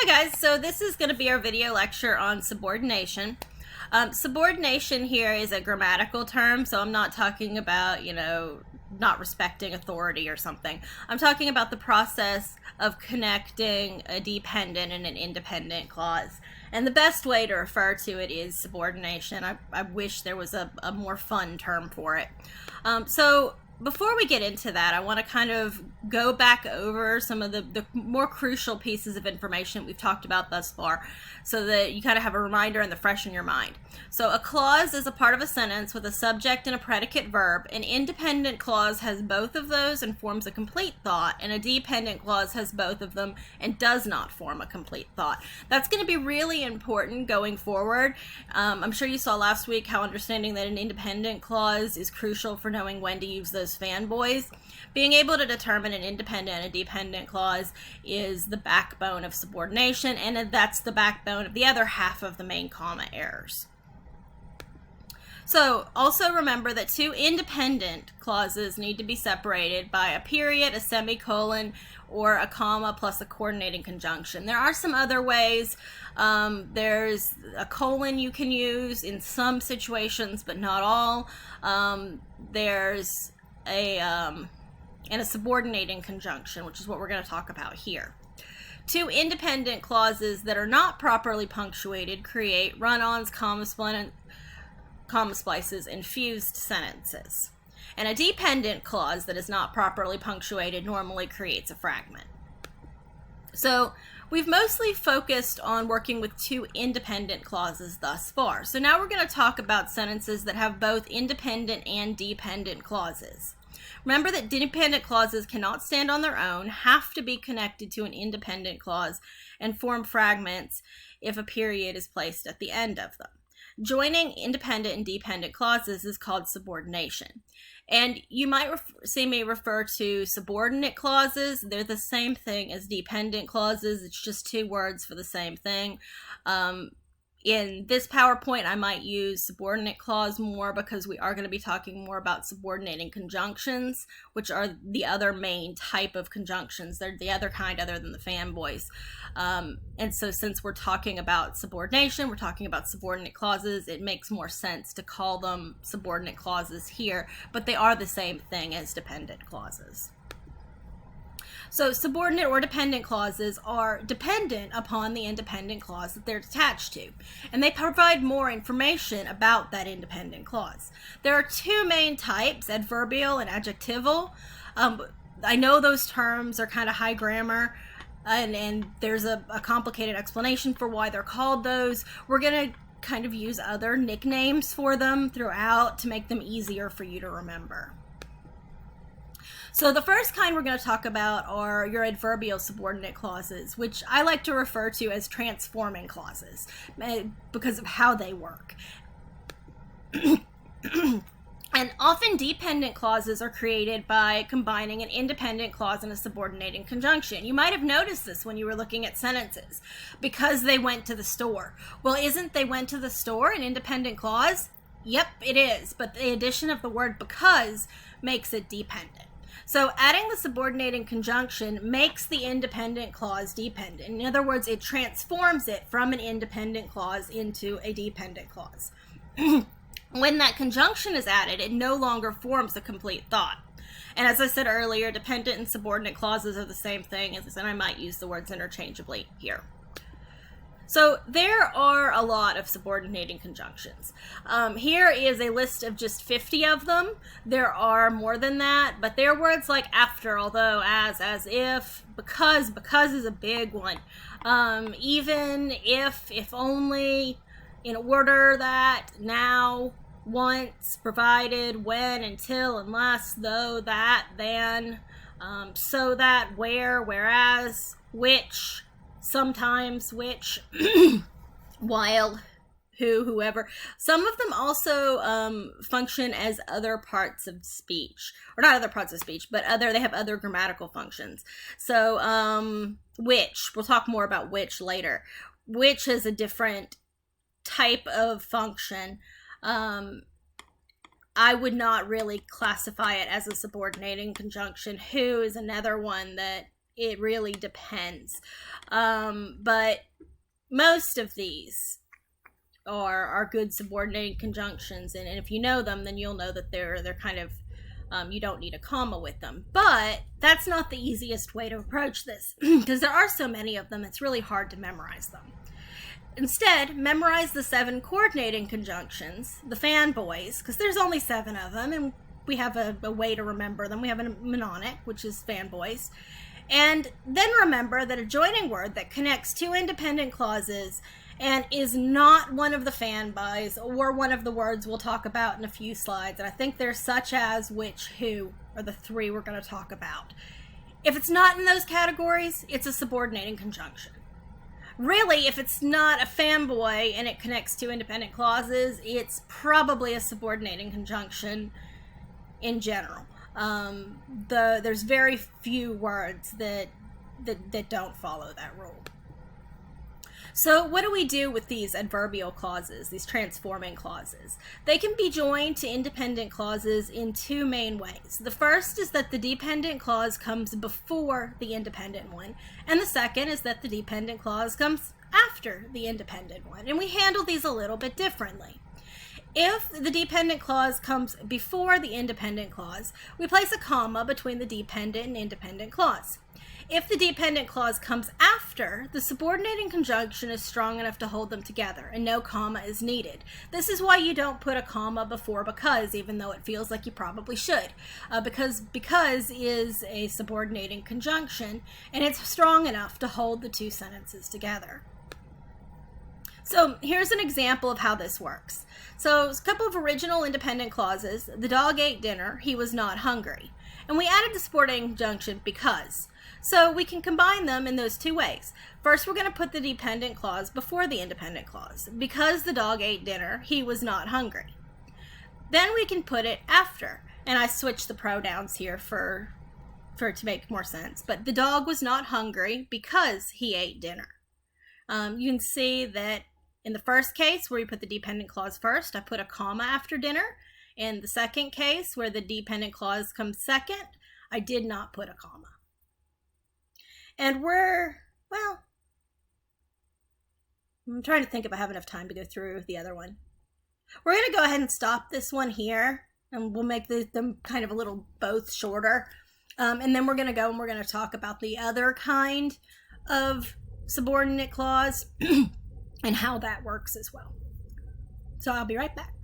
Hi guys, so this is going to be our video lecture on subordination. Subordination here is a grammatical term, so I'm not talking about, not respecting authority or something. I'm talking about the process of connecting a dependent and an independent clause. And the best way to refer to it is subordination. I wish there was a more fun term for it. So before we get into that, I want to kind of go back over some of the more crucial pieces of information we've talked about thus far so that you kind of have a reminder and the fresh in your mind. So a clause is a part of a sentence with a subject and a predicate verb. An independent clause has both of those and forms a complete thought, and a dependent clause has both of them and does not form a complete thought. That's going to be really important going forward. I'm sure you saw last week how understanding that an independent clause is crucial for knowing when to use those fanboys. Being able to determine an independent and a dependent clause is the backbone of subordination, and that's the backbone of the other half of the main comma errors. So also remember that two independent clauses need to be separated by a period, a semicolon, or a comma plus a coordinating conjunction. There are some other ways. There's a colon you can use in some situations, but not all. There's a subordinating conjunction, which is what we're going to talk about here. Two independent clauses that are not properly punctuated create run-ons, comma splices, and fused sentences. And a dependent clause that is not properly punctuated normally creates a fragment. So we've mostly focused on working with two independent clauses thus far. So now we're going to talk about sentences that have both independent and dependent clauses. Remember that dependent clauses cannot stand on their own, have to be connected to an independent clause, and form fragments if a period is placed at the end of them. Joining independent and dependent clauses is called subordination. And you might see me refer to subordinate clauses. They're the same thing as dependent clauses. It's just two words for the same thing. In this PowerPoint, I might use subordinate clause more because we are going to be talking more about subordinating conjunctions, which are the other main type of conjunctions. They're the other kind other than the fanboys. And so since we're talking about subordination, we're talking about subordinate clauses, it makes more sense to call them subordinate clauses here, but they are the same thing as dependent clauses. So subordinate or dependent clauses are dependent upon the independent clause that they're attached to, and they provide more information about that independent clause. There are two main types, adverbial and adjectival. I know those terms are kind of high grammar, and there's a complicated explanation for why they're called those. We're going to kind of use other nicknames for them throughout to make them easier for you to remember. So the first kind we're going to talk about are your adverbial subordinate clauses, which I like to refer to as transforming clauses because of how they work. And often dependent clauses are created by combining an independent clause and a subordinating conjunction. You might have noticed this when you were looking at sentences. Because they went to the store. Well, isn't they went to the store an independent clause? Yep, it is. But the addition of the word because makes it dependent. So adding the subordinating conjunction makes the independent clause dependent. In other words, it transforms it from an independent clause into a dependent clause. When that conjunction is added, it no longer forms a complete thought. And as I said earlier, dependent and subordinate clauses are the same thing, and I might use the words interchangeably here. So there are a lot of subordinating conjunctions. Here is a list of just 50 of them. There are more than that, but they're words like after, although, as if, because is a big one. Even, if only, in order that, now, once, provided, when, until, unless, though, that, then, so that, where, whereas, which, sometimes, which, while, who, whoever. Some of them also function as other parts of speech, or not other parts of speech, but they have other grammatical functions. So which, we'll talk more about which later. Which is a different type of function. I would not really classify it as a subordinating conjunction. Who is another one that It really depends. But most of these are good subordinating conjunctions, and if you know them, then you'll know that they're kind of you don't need a comma with them. But that's not the easiest way to approach this because there are so many of them, it's really hard to memorize them. Instead, memorize the 7 coordinating conjunctions, the fanboys, because there's only 7 of them, and we have a way to remember them. We have a mnemonic, which is fanboys. And then remember that a joining word that connects 2 independent clauses and is not one of the fanboys or one of the words we'll talk about in a few slides. And I think they're such as, which, who are the 3 we're going to talk about. If it's not in those categories, it's a subordinating conjunction. Really, if it's not a fanboy and it connects 2 independent clauses, it's probably a subordinating conjunction in general. There's very few words that don't follow that rule. So what do we do with these adverbial clauses, these transforming clauses? They can be joined to independent clauses in 2 main ways. The first is that the dependent clause comes before the independent one, and the second is that the dependent clause comes after the independent one. And we handle these a little bit differently. If the dependent clause comes before the independent clause, we place a comma between the dependent and independent clause. If the dependent clause comes after, the subordinating conjunction is strong enough to hold them together, and no comma is needed. This is why you don't put a comma before because, even though it feels like you probably should. Because is a subordinating conjunction, and it's strong enough to hold the 2 sentences together. So here's an example of how this works. So a couple of original independent clauses. The dog ate dinner. He was not hungry. And we added the subordinating conjunction because. So we can combine them in those 2 ways. First, we're going to put the dependent clause before the independent clause. Because the dog ate dinner, he was not hungry. Then we can put it after. And I switched the pronouns here for it to make more sense. But the dog was not hungry because he ate dinner. You can see that in the first case, where you put the dependent clause first, I put a comma after dinner. In the second case, where the dependent clause comes second, I did not put a comma. And I'm trying to think if I have enough time to go through the other one. We're going to go ahead and stop this one here, and we'll make them kind of a little both shorter. And then we're going to go and we're going to talk about the other kind of subordinate clause and how that works as well. So I'll be right back.